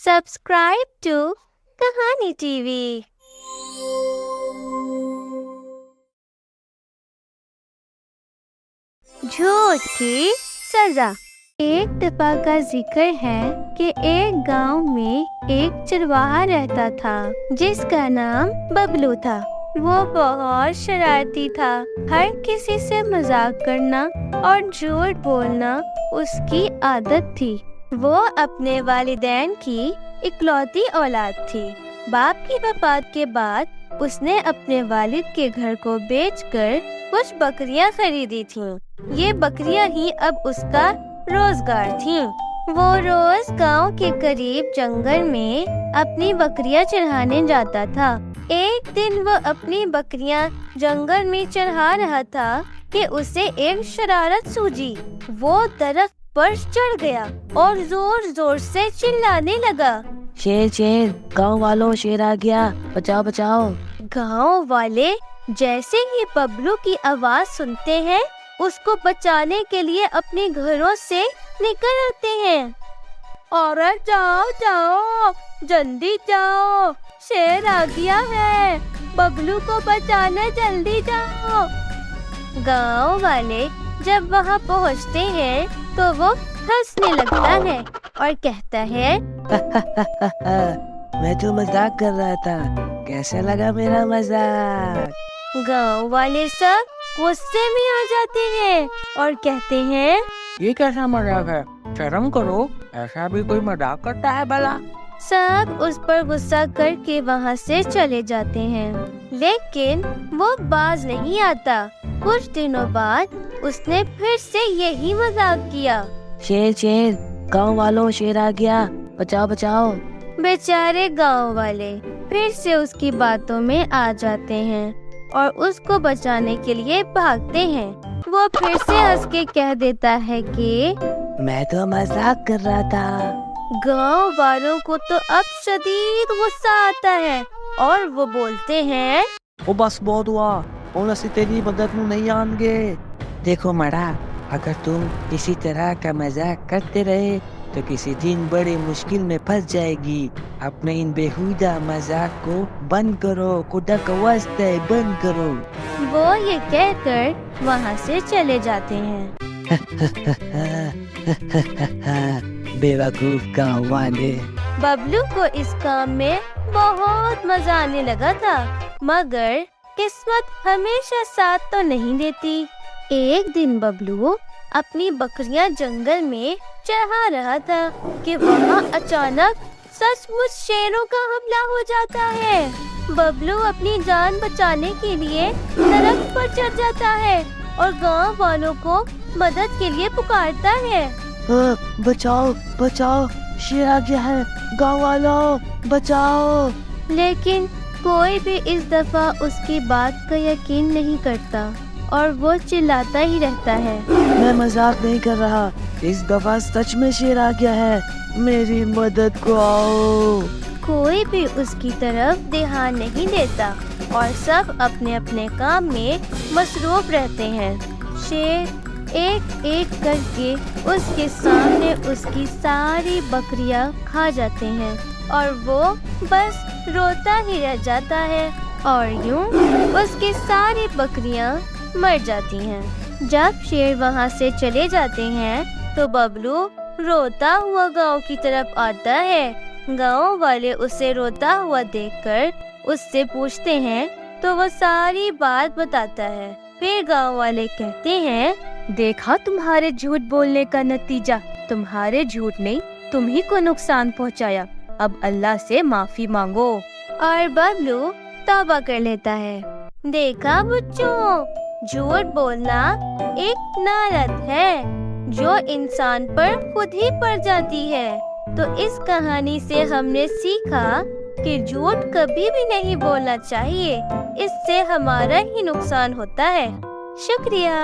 Subscribe to Kahani TV. झूठ की सजा। एक दफा का जिक्र है कि एक गांव में एक चरवाहा रहता था जिसका नाम बबलू था। वो बहुत शरारती था। हर किसी से मजाक करना और झूठ बोलना उसकी आदत थी। वो अपने वालिदैन की इकलौती औलाद थी। बाप की वफात के बाद उसने अपने वालिद के घर को बेचकर कुछ बकरियां खरीदी थीं। ये बकरियां ही अब उसका रोजगार थीं। वो रोज गांव के करीब जंगल में अपनी बकरियां चराने जाता था। एक दिन वो अपनी बकरियां जंगल में चरा रहा था कि उसे एक शरारत सूझी। वो दरख्त पर चढ़ गया और जोर जोर से चिल्लाने लगा, शेर शेर, गांव वालों, शेर आ गया, बचाओ बचाओ। गांव वाले जैसे ही बबलू की आवाज सुनते हैं उसको बचाने के लिए अपने घरों से निकल आते हैं। औरत जाओ जाओ, जल्दी जाओ, शेर आ गया है, बबलू को बचाने जल्दी जाओ। गांव वाले जब वहां पहुंचते हैं तो वो हंसने लगता है और कहता है, मैं तो मजाक कर रहा था, कैसा लगा मेरा मजाक? गांव वाले सब गुस्से में आ जाते हैं और कहते हैं, ये कैसा मजाक है, शर्म करो, ऐसा भी कोई मजाक करता है भला? सब उस पर गुस्सा करके वहाँ से चले जाते हैं, लेकिन वो बाज नहीं आता। कुछ दिनों बाद उसने फिर से यही मजाक किया। शेर शेर, गांव वालों, शेर आ गया, बचाओ बचाओ। बेचारे गांव वाले फिर से उसकी बातों में आ जाते हैं और उसको बचाने के लिए भागते हैं। वो फिर से हंस के कह देता है कि मैं तो मजाक कर रहा था। गांव वालों को तो अब शदीद गुस्सा आता है और वो बोलते हैं, वो बस बहुत हुआ, और ਅਸੀਂ तेरी मदद ਨੂੰ नहीं आएंगे। देखो मरा, अगर तुम इसी तरह का मजाक करते रहे तो किसी दिन बड़ी मुश्किल में फंस जाएगी। अपने इन बेहुदा मजाक को बंद करो, खुदा का वास्ता है, बंद करो। वो ये कहकर वहाँ से चले जाते हैं। बेवकूफ गाँव वाले। बबलू को इस काम में बहुत मजा आने लगा था, मगर किस्मत हमेशा साथ तो नहीं देती। एक दिन बबलू अपनी बकरियां जंगल में चरा रहा था कि वहाँ अचानक सचमुच शेरों का हमला हो जाता है। बबलू अपनी जान बचाने के लिए दरख्त पर चढ़ जाता है और गांव वालों को मदद के लिए पुकारता है। बचाओ बचाओ, शेर आ गया है, गाँव वालों बचाओ। लेकिन कोई भी इस दफा उसकी बात का यकीन नहीं करता और वो चिल्लाता ही रहता है, मैं मजाक नहीं कर रहा, इस दफा सच में शेर आ गया है, मेरी मदद को आओ। कोई भी उसकी तरफ ध्यान नहीं देता और सब अपने अपने काम में मसरूफ रहते हैं। शेर एक एक करके उसके सामने उसकी सारी बकरियां खा जाते हैं और वो बस रोता ही रह जाता है और यूं उसकी सारी बकरियां मर जाती हैं। जब शेर वहाँ से चले जाते हैं तो बबलू रोता हुआ गांव की तरफ आता है। गांव वाले उसे रोता हुआ देखकर उससे पूछते हैं तो वो सारी बात बताता है। फिर गांव वाले कहते हैं, देखा तुम्हारे झूठ बोलने का नतीजा, तुम्हारे झूठ ने तुम ही को नुकसान पहुंचाया, अब अल्लाह से माफी मांगो। और बबलू तौबा कर लेता है। देखा बच्चों, झूठ बोलना एक नारत है जो इंसान पर खुद ही पड़ जाती है। तो इस कहानी से हमने सीखा कि झूठ कभी भी नहीं बोलना चाहिए, इससे हमारा ही नुकसान होता है। शुक्रिया।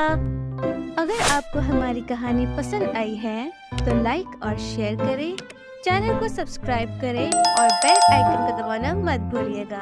अगर आपको हमारी कहानी पसंद आई है तो लाइक और शेयर करें, चैनल को सब्सक्राइब करें और बेल आइकन को दबाना मत भूलिएगा।